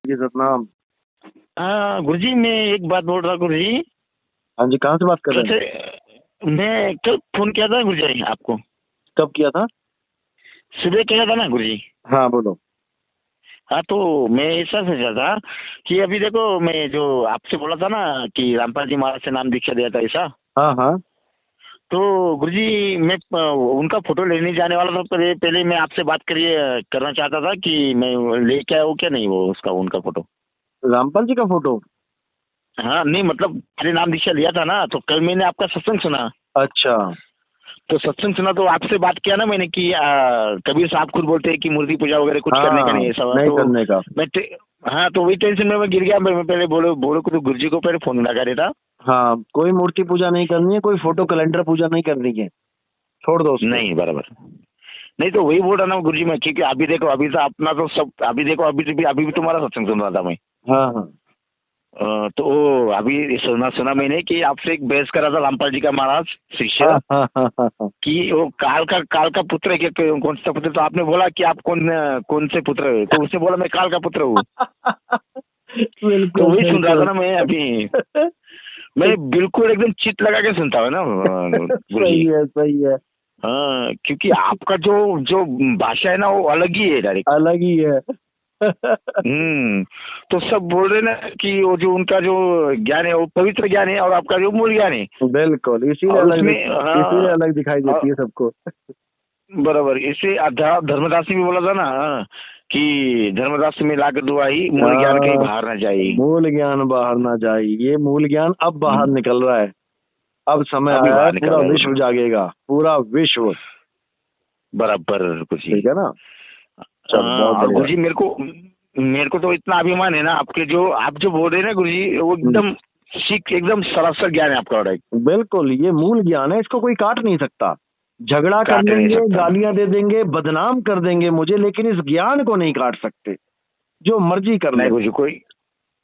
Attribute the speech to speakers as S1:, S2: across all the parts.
S1: जी सतनाम।
S2: हाँ गुरुजी, मैं एक बात बोल रहा गुरुजी।
S1: हाँ जी, कहाँ से बात कर रहे हैं?
S2: कैसे मैं कल फोन किया था गुरुजी आपको।
S1: कब किया था?
S2: सुबह किया था ना गुरुजी।
S1: हाँ बोलो।
S2: हाँ तो मैं ऐसा सोचा था कि अभी देखो, मैं जो आपसे बोला था ना कि रामपाल जी महाराज से नाम दीक्षा दिया था ऐसा।
S1: हाँ हाँ।
S2: तो गुरुजी मैं उनका फोटो लेने जाने वाला था। पहले मैं आपसे बात करिए करना चाहता था कि मैं लेके आया हूँ क्या नहीं वो उसका उनका फोटो।
S1: रामपाल जी का फोटो?
S2: हाँ नहीं मतलब पहले नाम दीक्षा लिया था ना, तो कल मैंने आपका सत्संग सुना।
S1: अच्छा।
S2: तो सत्संग सुना तो आपसे बात किया ना मैंने कि कबीर साहब खुद बोलते हैं कि मूर्ति पूजा वगैरह कुछ करने का
S1: हाँ,
S2: नहीं, ऐसा
S1: नहीं
S2: तो
S1: करने का।
S2: मैं हाँ तो वही टेंशन में मैं गिर गया। मैं पहले बोलो को तो गुरुजी को पहले फोन लगा देता।
S1: हाँ, कोई मूर्ति पूजा नहीं करनी है, कोई फोटो कैलेंडर पूजा नहीं करनी है, छोड़ दो उसको।
S2: नहीं बराबर। नहीं तो वही बोल रहा ना गुरुजी मैं, क्योंकि अभी देखो अभी तो अपना तो सब अभी देखो अभी भी तुम्हारा सत्संग सुन रहा था मैं।
S1: हाँ हाँ।
S2: तो अभी सुना मैंने कि आपसे एक बहस करा था रामपाल जी का महाराज शिष्य
S1: हाँ हाँ हाँ हाँ हाँ।
S2: कि वो काल का पुत्र है कि कौन सा पुत्र। तो आपने बोला कि आप कौन से पुत्र है, तो उसने बोला मैं काल का पुत्र हूँ। तो
S1: बिल्कुल
S2: वही सुन रहा था
S1: बिल्कुल।
S2: ना मैं अभी। मैं बिल्कुल एकदम चित लगा के सुनता हूँ ना
S1: सही
S2: गुरुजी।
S1: है सही है।
S2: हाँ क्योंकि आपका जो जो भाषा है ना वो अलग ही है डायरेक्ट।
S1: अलग ही है।
S2: तो सब बोल रहे ना कि वो जो उनका जो ज्ञान है वो पवित्र ज्ञान है और आपका जो मूल ज्ञान है।
S1: बिल्कुल,
S2: और उसमें
S1: इसीलिए अलग दिखाई देती है सबको।
S2: बराबर। इसे धर्मदास ने भी बोला था ना, कि धर्मदास में लाकर दुआई मूल ज्ञान कहीं बाहर ना जाए।
S1: मूल ज्ञान बाहर ना जाए, ये मूल ज्ञान अब बाहर निकल रहा है। अब समय
S2: अभी
S1: आया है,
S2: बाहर
S1: पूरा
S2: निकल रहा
S1: विश्व
S2: है
S1: जागेगा, पूरा विश्व।
S2: बराबर कुछ ही।
S1: ठीक है ना? चलो, बहुत
S2: और
S1: बढ़िया।
S2: गुरुजी मेरे को तो इतना अभिमान है ना आपके, जो आप जो बोल रहे हैं ना गुरुजी वो एकदम सीख एकदम सरासर ज्ञान है आपका।
S1: बिल्कुल, ये मूल ज्ञान है, इसको कोई काट नहीं सकता। झगड़ा कर
S2: काट नहीं
S1: लेंगे,
S2: सकता।
S1: गालियां दे देंगे, बदनाम कर देंगे मुझे, लेकिन इस ज्ञान को नहीं काट सकते। जो मर्जी कर ले।
S2: नहीं गुरुजी कोई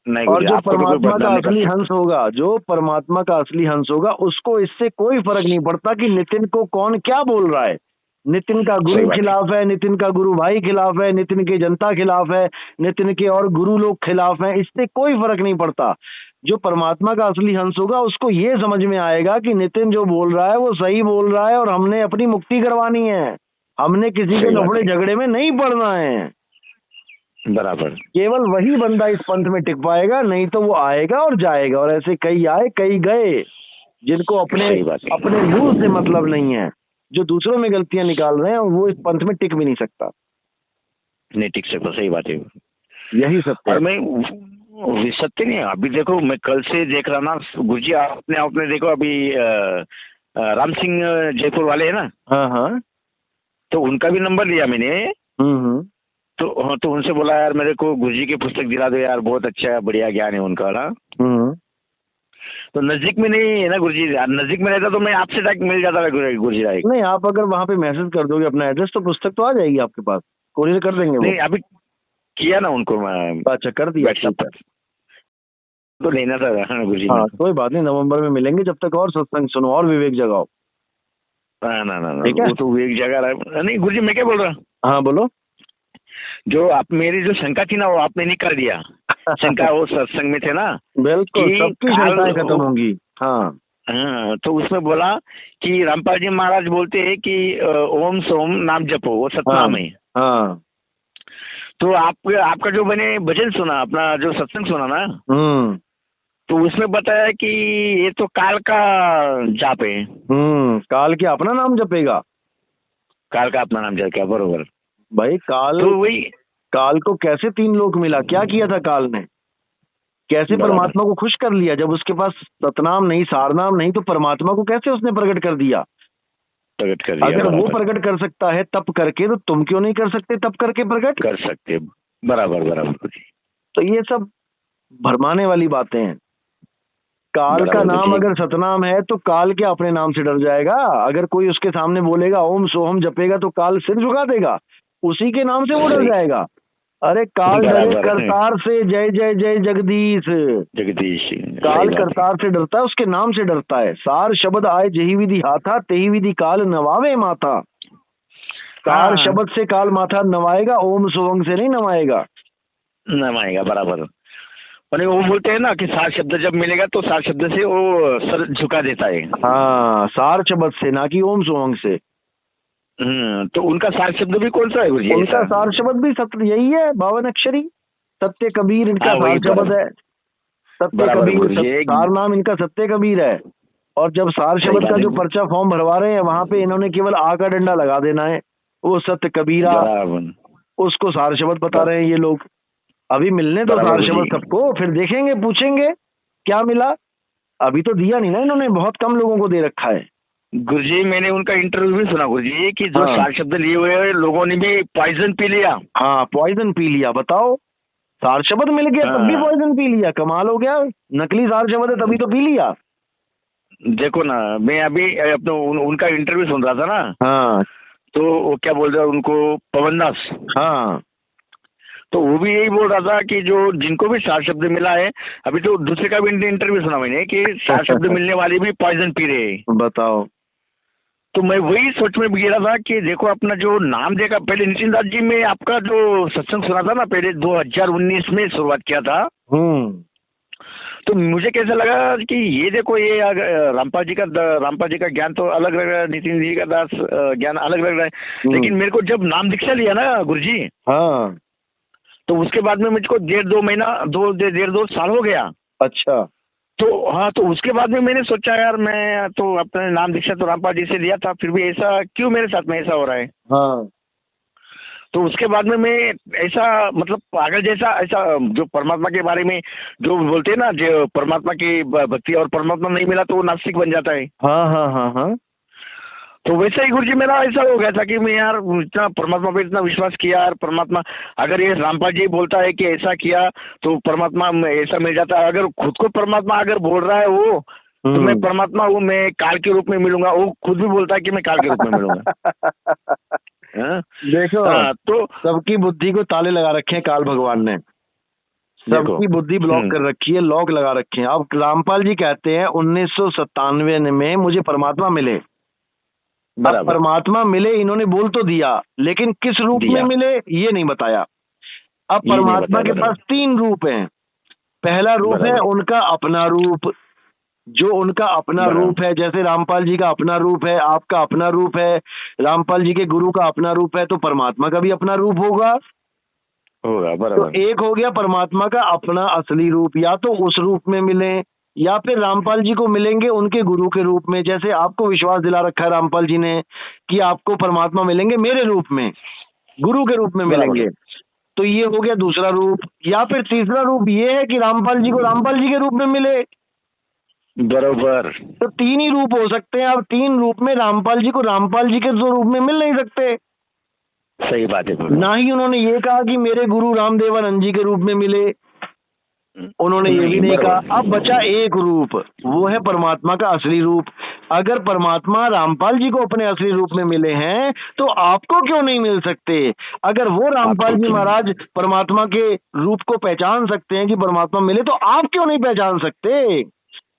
S2: नहीं
S1: और
S2: गुरुजी,
S1: जो
S2: आपको तो कोई
S1: परमात्मा का
S2: बदनाम नहीं कर
S1: असली
S2: सकता।
S1: हंस होगा, जो परमात्मा का असली हंस होगा, उसको इससे कोई फर्क नहीं पड़ता कि नितिन को कौन क्या बोल रहा है। नितिन का
S2: सही
S1: गुरु
S2: बात है।
S1: खिलाफ है, नितिन का गुरु भाई खिलाफ है, नितिन के जनता खिलाफ है, नितिन के और गुरु लोग खिलाफ हैं, इससे कोई फर्क नहीं पड़ता। जो परमात्मा का असली हंस होगा उसको ये समझ में आएगा कि नितिन जो बोल रहा है वो सही बोल रहा है और हमने अपनी मुक्ति करवानी है। हमने किसी के
S2: सही बात
S1: लफड़े
S2: है
S1: झगड़े में नहीं पड़ना है।
S2: बराबर।
S1: केवल वही बंदा इस पंथ में टिक पाएगा, नहीं तो वो आएगा और जाएगा। और ऐसे कई आए कई गए, जिनको अपने
S2: सही बात है।
S1: अपने मूल से मतलब नहीं है, जो दूसरों में गलतियां निकाल रहे हैं, वो इस पंथ में टिक भी नहीं सकता।
S2: नहीं टिक सकता, सही बात है।
S1: यही सत्य
S2: और
S1: है।
S2: मैं सत्य नहीं है। अभी देखो मैं कल से देख रहा ना गुरुजी, आपने देखो अभी राम सिंह जयपुर वाले है ना,
S1: हाँ हाँ।
S2: तो उनका भी नंबर लिया मैंने।
S1: हम्म।
S2: तो हाँ, तो उनसे बोला यार मेरे को गुरुजी की पुस्तक दिला दो यार, बहुत अच्छा बढ़िया ज्ञान है उनका ना।
S1: हम्म।
S2: तो नजदीक में नहीं है ना गुरुजी, नजदीक में रहता तो मैं आपसे डायरेक्ट मिल जाता गुरुजी डायरेक्ट।
S1: नहीं, आप अगर वहां पे मैसेज कर दोगे अपना एड्रेस तो पुस्तक तो आ जाएगी आपके पास, कोरियर कर देंगे वो।
S2: नहीं अभी किया ना उनको मैं
S1: अच्छा, कर दिया,
S2: व्हाट्सएप
S1: ठीक है।
S2: पर। तो लेना था गुरुजी
S1: हाँ,
S2: मेरे को।
S1: कोई बात नहीं, नवंबर में मिलेंगे, जब तक और सत्संग सुनो और विवेक जगाओ।
S2: ना ना ना ना,
S1: ठीक है।
S2: वो तो एक जगह रहा नहीं गुरुजी। मैं क्या बोल रहा,
S1: हाँ बोलो।
S2: जो आप मेरी जो शंका थी ना वो आपने निकाल दिया। शंका वो सत्संग में थे ना
S1: बिल्कुल,
S2: कि
S1: सबकी
S2: काल।
S1: शंकाएं खत्म होंगी। हाँ
S2: हाँ तो उसमें बोला कि रामपाल जी महाराज बोलते हैं कि ओम सोम नाम जपो, वो
S1: हाँ
S2: सतनाम है।
S1: हाँ।
S2: तो आपका जो मैंने भजन सुना, अपना जो सत्संग सुना ना,
S1: हम्म।
S2: तो उसमें बताया कि ये तो काल का जाप है।
S1: काल क्या अपना नाम जपेगा?
S2: काल का अपना नाम जप, क्या बरोबर।
S1: भाई काल,
S2: तो वही
S1: काल को कैसे 3 लोक मिला, क्या किया था काल ने? कैसे
S2: बराबर
S1: परमात्मा को खुश कर लिया? जब उसके पास सतनाम नहीं, सारनाम नहीं, तो परमात्मा को कैसे उसने प्रकट कर दिया?
S2: प्रकट कर दिया।
S1: अगर वो
S2: बराबर
S1: प्रकट कर सकता है तप करके, तो तुम क्यों नहीं कर सकते तप करके प्रकट?
S2: कर सकते। बराबर बराबर
S1: तो ये सब भरमाने वाली बातें हैं। काल का
S2: बराबर
S1: नाम
S2: कुछ।
S1: अगर सतनाम है तो काल क्या अपने नाम से डर जाएगा? अगर कोई उसके सामने बोलेगा ओम सोहम जपेगा तो काल सिर झुका देगा, उसी के नाम से वो डर
S2: सही।
S1: जाएगा। अरे काल डरे
S2: बराबर
S1: करतार से, जय जय जय जगदीश।
S2: जगदीश।
S1: काल
S2: सही बात है।
S1: करतार से डरता है, उसके नाम से डरता है। सार शब्द आए जही विधि हाथा, तेही विधि काल नवावे माथा। सार
S2: हाँ
S1: शब्द से काल माथा नवाएगा, ओम सोहम से नहीं नवाएगा।
S2: नाम आएगा, बराबर। और वो बोलते हैं ना कि 7 शब्द जब मिलेगा तो 7 शब्द से वो सर झुका देता है।
S1: हाँ, सार शब्द से, ना कि ओम सोमंग से।
S2: तो उनका 7 शब्द भी कौन सा है गुरुजी?
S1: उनका
S2: ऐसा
S1: सार शब्द भी सत्य यही है, 52 अक्षरी। सत्य कबीर इनका
S2: हाँ, वही
S1: सार शब्द है। सत्य
S2: बराबर
S1: कबीर,
S2: गुरुजी।
S1: सार नाम इनका सत्य कबीर है। और जब सार
S2: सही
S1: शब्द
S2: बात
S1: का
S2: है।
S1: जो पर्चा फॉर्म भरवा रहे हैं, वहां पे इन्होंने केवल आ का डंडा लगा देना है, वो सत्य कबीरा,
S2: बराबर
S1: उसको सार शब्द बता रहे हैं ये लोग। अभी मिलने दो
S2: बराबर
S1: सार
S2: गुरुजी।
S1: शब्द सबको, फिर देखेंगे, पूछेंगे क्या मिला। अभी तो दिया नहीं ना इन्होंने, बहुत कम लोगों को दे रखा है।
S2: गुरुजी मैंने उनका इंटरव्यू भी सुना गुरुजी कि जो
S1: हाँ।
S2: 7 शब्द लिए हुए लोगों ने भी पॉइजन पी लिया।
S1: हाँ, पॉइजन पी लिया, बताओ। सार शब्द मिल गया तब भी
S2: हाँ।
S1: पॉइजन पी लिया, कमाल हो गया। नकली सार शब्द है तभी तो पी लिया।
S2: देखो ना, मैं अभी अपने उनका इंटरव्यू सुन रहा था ना,
S1: हाँ।
S2: तो वो क्या बोल रहे हैं उनको, पवन दास।
S1: हाँ।
S2: तो वो भी यही बोल रहा था कि जो जिनको भी 7 शब्द मिला है, अभी तो दूसरे का भी इंटरव्यू सुना मैंने कि 7 शब्द मिलने वाले भी पॉइजन पी रहे हैं।
S1: बताओ।
S2: तो मैं वही सोच में गिरा था कि देखो अपना जो नाम देखा, पहले नितिन दास जी में आपका जो सत्संग सुना था ना, पहले 2019 में शुरुआत किया था। तो मुझे कैसा लगा कि ये देखो, ये रामपाल जी का ज्ञान तो अलग लग रहा है, नितिन जी का दास ज्ञान अलग लग रहा है। लेकिन मेरे को जब नाम दीक्षा लिया ना गुरुजी,
S1: हाँ।
S2: तो उसके बाद में मुझको 1.5 साल हो गया।
S1: अच्छा।
S2: तो हाँ, तो उसके बाद में मैंने सोचा यार, मैं तो अपने नाम दीक्षा तो रामपाल जी से लिया था, फिर भी ऐसा क्यों मेरे साथ में ऐसा हो रहा है।
S1: हाँ।
S2: तो उसके बाद में मैं ऐसा, मतलब पागल जैसा, ऐसा जो परमात्मा के बारे में जो बोलते हैं ना, जो परमात्मा की भक्ति और परमात्मा नहीं मिला तो वो नास्तिक बन जाता है।
S1: हाँ। हाँ। हाँ। हाँ।
S2: तो वैसे ही गुरुजी मेरा ऐसा हो गया था कि मैं यार इतना परमात्मा पे इतना विश्वास किया यार, परमात्मा अगर ये रामपाल जी बोलता है कि ऐसा किया तो परमात्मा ऐसा मिल जाता है। अगर खुद को परमात्मा अगर बोल रहा है वो, तो मैं परमात्मा हूँ, मैं काल के रूप में मिलूंगा। वो खुद भी बोलता है कि मैं काल के रूप में मिलूंगा। हाँ?
S1: देखो,
S2: हाँ, तो
S1: सबकी बुद्धि को ताले लगा रखे हैं काल भगवान ने। सबकी बुद्धि ब्लॉक कर रखी है, लॉक लगा रखे हैं। अब रामपाल जी कहते हैं 1997 में मुझे परमात्मा मिले। अब परमात्मा मिले, इन्होंने बोल तो दिया, लेकिन किस रूप में मिले ये नहीं बताया। अब परमात्मा के पास 3 रूप हैं। पहला रूप है उनका अपना रूप, जो उनका अपना रूप है। जैसे रामपाल जी का अपना रूप है, आपका अपना रूप है, रामपाल जी के गुरु का अपना रूप है, तो परमात्मा का भी अपना रूप होगा। तो एक हो गया परमात्मा का अपना असली रूप, या तो उस रूप में मिले या फिर रामपाल जी को मिलेंगे उनके गुरु के रूप में। जैसे आपको विश्वास दिला रखा है रामपाल जी ने कि आपको परमात्मा मिलेंगे मेरे रूप में, गुरु के रूप में मिलेंगे। तो ये हो गया दूसरा रूप। या फिर तीसरा रूप ये है कि रामपाल जी को रामपाल जी के रूप में मिले।
S2: बरोबर।
S1: तो 3 ही रूप हो सकते हैं। अब 3 रूप में रामपाल जी को रामपाल जी के रूप में मिल नहीं सकते।
S2: सही बात है।
S1: ना ही उन्होंने ये कहा कि मेरे गुरु रामदेवानंद जी के रूप में मिले, उन्होंने ये भी नहीं कहा। अब बचा एक रूप, वो है परमात्मा का असली रूप। अगर परमात्मा रामपाल जी को अपने असली रूप में मिले हैं तो आपको क्यों नहीं मिल सकते? अगर वो रामपाल जी महाराज परमात्मा के रूप को पहचान सकते हैं कि परमात्मा मिले, तो आप क्यों नहीं पहचान सकते?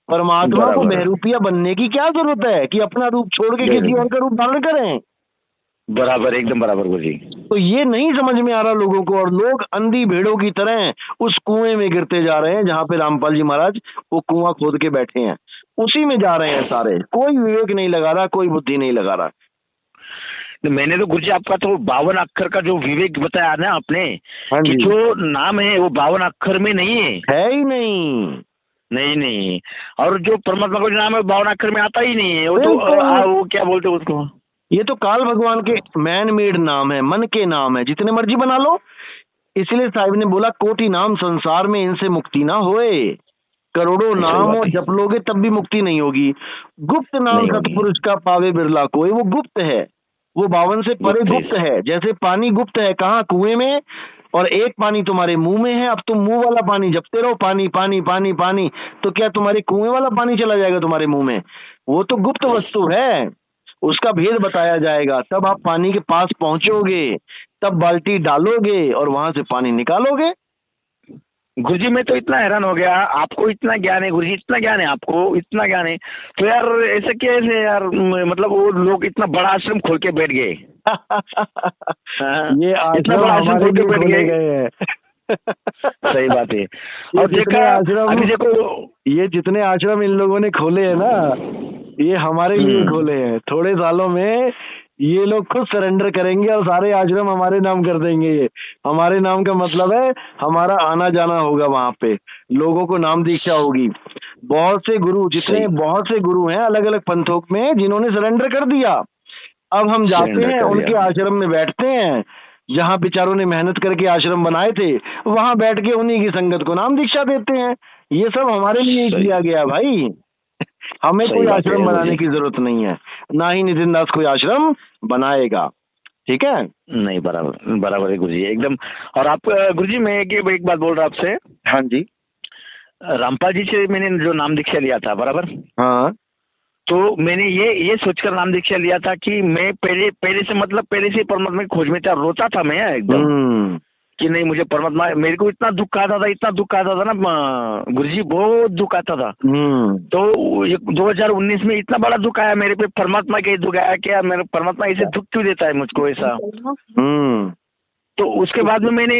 S1: परमात्मा को बहरूपिया बनने की क्या जरूरत है कि अपना रूप छोड़ के किसी और का रूप धारण करें?
S2: बराबर, एकदम बराबर गुरुजी।
S1: तो ये नहीं समझ में आ रहा लोगों को, और लोग अंधी भेड़ों की तरह उस कुएं में गिरते जा रहे हैं जहां पे रामपाल जी महाराज वो कुआं खोद के बैठे हैं, उसी में जा रहे हैं सारे। कोई विवेक नहीं लगा रहा, कोई बुद्धि नहीं लगा रहा।
S2: तो मैंने तो गुरुजी आपका तो 52 अक्षर का जो विवेक बताया ना आपने, कि जो नाम है वो 52 अक्षर में नहीं
S1: है ही नहीं।
S2: नहीं। और जो परमात्मा का नाम है 52 अक्षर में आता ही नहीं है। वो तो वो क्या बोलते हैं उसको,
S1: ये तो काल भगवान के मैन मेड नाम है, मन के नाम है, जितने मर्जी बना लो। इसलिए साहिब ने बोला कोटि नाम संसार में इनसे मुक्ति ना होए। करोड़ों नाम और जप लोगे तब भी मुक्ति नहीं होगी। गुप्त नाम सतपुरुष का पावे बिरला कोई, वो गुप्त है, वो 52 से परे गुप्त है। जैसे पानी गुप्त है, कहाँ? कुएं में, और एक पानी तुम्हारे मुंह में है। अब तुम मुंह वाला पानी जपते रहो, पानी पानी पानी पानी, तो क्या तुम्हारे कुएं वाला पानी चला जाएगा तुम्हारे मुंह में? वो तो गुप्त वस्तु है, उसका भेद बताया जाएगा। तब आप पानी के पास पहुंचोगे, तब बाल्टी डालोगे और वहां से पानी निकालोगे।
S2: गुरुजी मैं तो इतना हैरान हो गया, आपको इतना ज्ञान है गुरुजी, इतना ज्ञान है आपको, इतना ज्ञान है, तो यार ऐसे कैसे यार, मतलब वो लोग इतना बड़ा आश्रम खोल के बैठ गए।
S1: ये इतना बड़ा आश्रम खोल के बैठ गए हैं।
S2: सही बात है।
S1: ये
S2: और
S1: जितने
S2: देखा
S1: आश्रम
S2: अभी देखो,
S1: ये जितने आश्रम इन लोगों ने खोले हैं ना, ये हमारे लिए खोले हैं। थोड़े सालों में ये लोग खुद सरेंडर करेंगे और सारे आश्रम हमारे नाम कर देंगे। ये हमारे नाम का मतलब है हमारा आना जाना होगा वहां पे, लोगों को नाम दीक्षा होगी। बहुत से गुरु, जितने बहुत से गुरु हैं अलग अलग पंथों में, जिन्होंने सरेंडर कर दिया। अब हम जाते
S2: surrender
S1: हैं
S2: कर
S1: उनके
S2: दिया।
S1: आश्रम में बैठते हैं, जहाँ बेचारों ने मेहनत करके आश्रम बनाए थे, वहां बैठ के उन्हीं की संगत को नाम दीक्षा देते हैं। ये सब हमारे लिए ही
S2: सही
S1: किया गया भाई। हमें
S2: सही
S1: कोई
S2: बात
S1: आश्रम
S2: है
S1: बनाने
S2: गुरुजी।
S1: की जरूरत नहीं है, ना ही नितिन दास कोई आश्रम बनाएगा। ठीक है।
S2: नहीं, बराबर बराबर है गुरुजी, एकदम। और आप गुरुजी, मैं एक बात बोल रहा हूं आपसे।
S1: हाँ जी।
S2: रामपाल जी से मैंने जो नाम दीक्षा लिया था, बराबर,
S1: हाँ।
S2: तो मैंने ये सोचकर नाम दीक्षा लिया था कि मैं पहले से परमात्मा की खोज में था, रोता था मैं एकदम
S1: हम्म।
S2: कि नहीं, मुझे परमात्मा, मेरे को इतना दुख आता था, इतना दुख आता था ना गुरुजी, बहुत दुख आता था। तो 2019 में इतना बड़ा दुख आया मेरे पे, परमात्मा के दुख आया, क्या मेरे परमात्मा ऐसे दुख क्यों देता है मुझको ऐसा।
S1: हम्म।
S2: तो उसके बाद में मैंने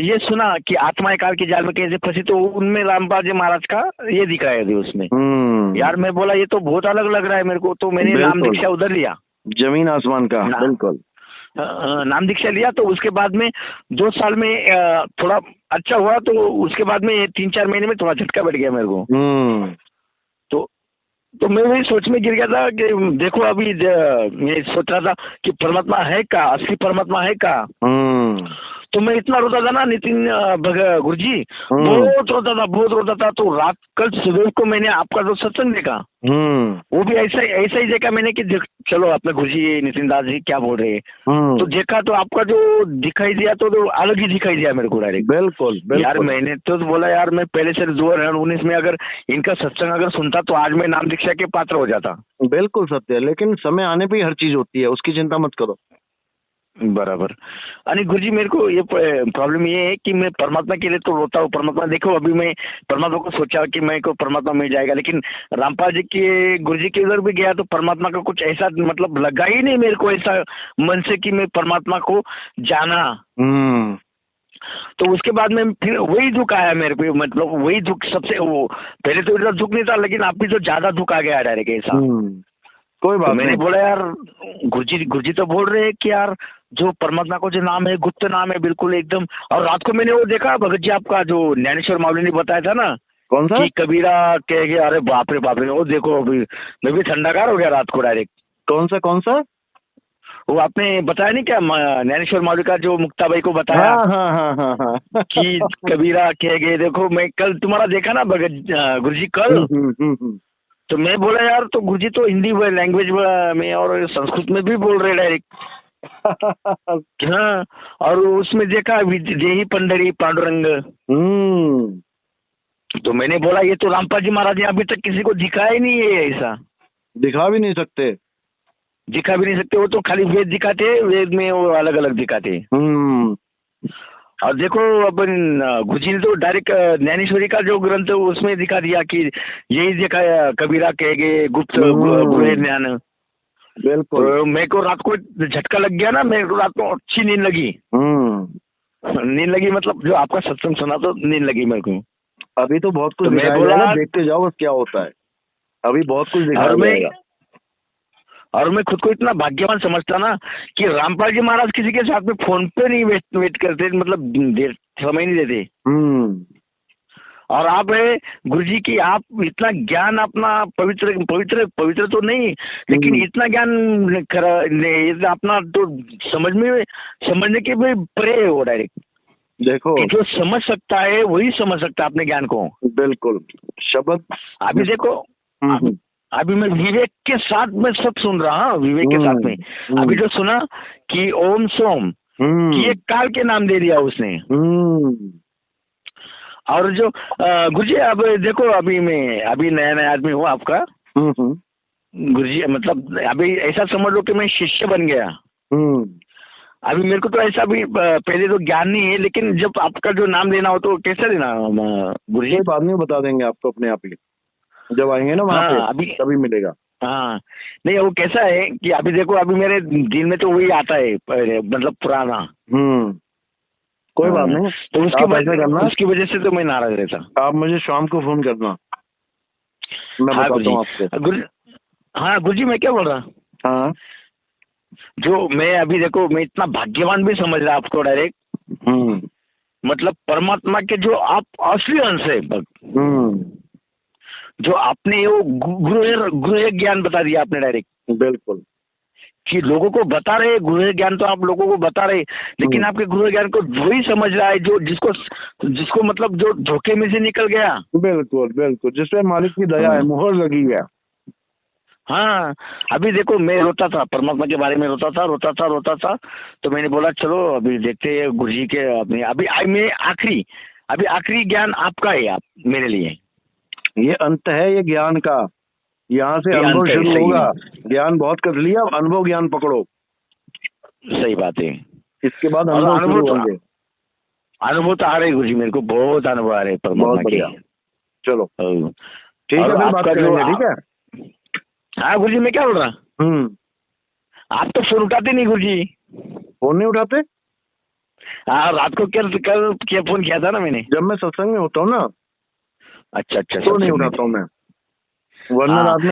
S2: ये सुना कि आत्माएं काल के जाल में कैसे फंसी, तो उनमें रामपाल जी महाराज का ये दिखाया था उसमें। यार मैं बोला ये तो बहुत अलग लग रहा है मेरे को, तो मैंने नाम
S1: बिल्कुल।
S2: दीक्षा उधर लिया।
S1: जमीन आसमान का।
S2: ना-
S1: बिल्कुल।
S2: नाम दीक्षा लिया, तो उसके बाद में 2 साल में थोड़ा अच्छा हुआ, तो उसके बाद में 3-4 महीने में थोड़ा झटका बैठ गया मेरे को। तो तो मैं वही सोच में गिर गया था कि देखो अभी मैं सोच रहा था कि परमात्मा है का, असली परमात्मा है का। तो मैं इतना रोता था ना नितिन गुरुजी, बहुत रोता था। तो रात कल सुबह को मैंने आपका जो सत्संग देखा, वो भी ऐसा ही देखा मैंने कि चलो अपने गुरुजी नितिन दास जी क्या बोल रहे हैं। तो देखा तो आपका जो दिखाई दिया, तो अलग ही दिखाई दिया मेरे को डायरेक्ट।
S1: बिल्कुल
S2: यार मैंने तो बोला यार, मैं पहले से 2019 में अगर इनका सत्संग अगर सुनता तो आज मैं नाम दीक्षा के पात्र हो जाता।
S1: बिल्कुल सत्य है, लेकिन समय आने पे ही हर चीज होती है, उसकी चिंता मत करो।
S2: बराबर। अरे गुरुजी, मेरे को ये प्रॉब्लम ये है कि मैं परमात्मा के लिए तो रोता हूँ। परमात्मा देखो, अभी मैं परमात्मा को सोचा कि मैं को परमात्मा मिल जाएगा, लेकिन रामपाल जी के गुरुजी के उधर भी गया तो परमात्मा का कुछ ऐसा मतलब लगा ही नहीं मेरे को ऐसा मन से कि मैं परमात्मा को जाना। तो उसके बाद में फिर वही दुख आया मेरे पे, मतलब वही दुख सबसे, वो पहले तो इतना दुख नहीं था, लेकिन आप भी तो ज्यादा दुख आ गया डायरेक्ट ऐसा।
S1: कोई बात
S2: तो मैंने
S1: नहीं।
S2: बोला यार, गुरुजी तो बोल रहे हैं कि यार जो परमात्मा को जो नाम है, गुप्त नाम है बिल्कुल एकदम। और रात को मैंने वो देखा भगत जी, आपका जो ज्ञानेश्वर मावली ने बताया था ना,
S1: कौन सा?
S2: कि कबीरा कह गया, अरे बाप रे वो देखो, अभी मैं भी ठंडाकार हो गया रात को डायरेक्ट।
S1: कौन सा?
S2: वो आपने बताया नहीं क्या, ज्ञानेश्वर मावली का जो मुक्ताबाई को बताया।
S1: हाँ।
S2: कि कबीरा कह गए, देखो मैं कल तुम्हारा देखा ना भगत गुरुजी कल। तो मैं बोला यार, तो गुरुजी तो हिंदी लैंग्वेज में और संस्कृत में भी बोल रहे डायरेक्ट। हाँ, और उसमें देखा देही पंडरी पांडुरंग। तो मैंने बोला ये तो रामपाल जी महाराज ने अभी तक किसी को दिखाया ही नहीं है ऐसा।
S1: दिखा भी नहीं सकते।
S2: वो तो खाली वेद दिखाते, वेद में वो अलग अलग दिखाते। और देखो अपन गुरुजी ने तो डायरेक्ट ज्ञानेश्वरी का जो ग्रंथ उसमें दिखा दिया कि यही देखा कबीरा कह गए गुप्त बुरे ज्ञान।
S1: बिल्कुल।
S2: तो मेरे को रात को झटका लग गया ना, मेरे को रात को अच्छी नींद लगी। मतलब जो आपका सत्संग सुना तो नींद लगी मेरे को।
S1: अभी तो बहुत कुछ
S2: तो मैं बोला,
S1: देखते जाओ बस क्या होता है। अभी बहुत कुछ दिखाया जाएगा।
S2: और मैं खुद को इतना भाग्यवान समझता ना कि रामपाल जी महाराज किसी के साथ में फोन पे नहीं वेट करते, मतलब देर समय नहीं देते। और आप है गुरुजी की, आप इतना ज्ञान अपना पवित्र तो नहीं, लेकिन इतना ज्ञान अपना तो समझने के भी परे है वो डायरेक्ट।
S1: देखो,
S2: जो समझ सकता है वही समझ सकता है अपने ज्ञान को।
S1: बिल्कुल। शब्द
S2: अभी देखो, अभी मैं विवेक के साथ में सब सुन रहा हूँ, विवेक के साथ में अभी जो सुना कि ओम सोम कि ये काल के नाम दे दिया उसने। और जो गुरुजी, अब देखो अभी नया आदमी हूँ आपका गुरुजी, मतलब अभी ऐसा समझ लो कि मैं शिष्य बन गया। अभी मेरे को तो ऐसा भी पहले तो ज्ञान नहीं है, लेकिन जब आपका जो नाम लेना हो तो कैसे लेना गुरुजी?
S1: बाद में बता देंगे आपको अपने आप ही, जब आएंगे ना वहाँ पे अभी तभी मिलेगा।
S2: हाँ, नहीं वो कैसा है कि अभी देखो, अभी मेरे दिल में तो वही आता है मतलब पुराना।
S1: कोई बात नहीं।
S2: तो
S1: आप ऐसा करना,
S2: उसकी वजह से तो मैं नाराज रहता।
S1: आप मुझे शाम को फोन करना, मैं
S2: हाँ
S1: बताता हूँ आपको।
S2: हाँ गुरुजी, मैं क्या बोल रहा,
S1: हाँ।
S2: जो मैं अभी देखो, मैं इतना भाग्यवान भी समझ रहा आपको डायरेक्ट, मतलब परमात्मा के जो आप असली अंश है, जो आपने वो गुरु ज्ञान बता दिया आपने डायरेक्ट।
S1: बिल्कुल।
S2: कि लोगों को बता रहे गुरु ज्ञान, तो आप लोगों को बता रहे, लेकिन आपके गुरु ज्ञान को वही समझ रहा है जो जिसको मतलब जो धोखे में से निकल गया।
S1: बिल्कुल बिल्कुल, जिसपे मालिक की दया है, मुहर लगी है।
S2: हाँ, अभी देखो मैं रोता था, परमात्मा के बारे में रोता था, तो मैंने बोला चलो अभी देखते हैं गुरुजी के अपने, अभी आखिरी ज्ञान आपका है, आप मेरे लिए।
S1: ये अंत है ये ज्ञान का, यहाँ से
S2: ये
S1: अनुभव
S2: अंत है,
S1: शुरू
S2: सही
S1: होगा।
S2: है।
S1: ज्ञान बहुत कर लिया, अब अनुभव ज्ञान पकड़ो।
S2: सही बात है।
S1: इसके बाद
S2: और
S1: अनुभव शुरू होंगे।
S2: अनुभव तो आ रहे गुरुजी, मेरे को बहुत अनुभव आ रहे परमात्मा
S1: बहुत
S2: के।
S1: बढ़िया, चलो ठीक है,
S2: और
S1: फिर बात
S2: आपका जो
S1: करेंगे, ठीक है।
S2: हाँ गुरुजी, मैं क्या बोल रहा, आप तो फोन उठाते नहीं गुरुजी।
S1: फोन नहीं उठाते?
S2: हाँ, रात को कल फोन किया था ना मैंने।
S1: जब मैं सत्संग में होता हूँ ना,
S2: अच्छा,
S1: तो नहीं उठाता हूँ मैं, वरना
S2: हाँ।
S1: रात में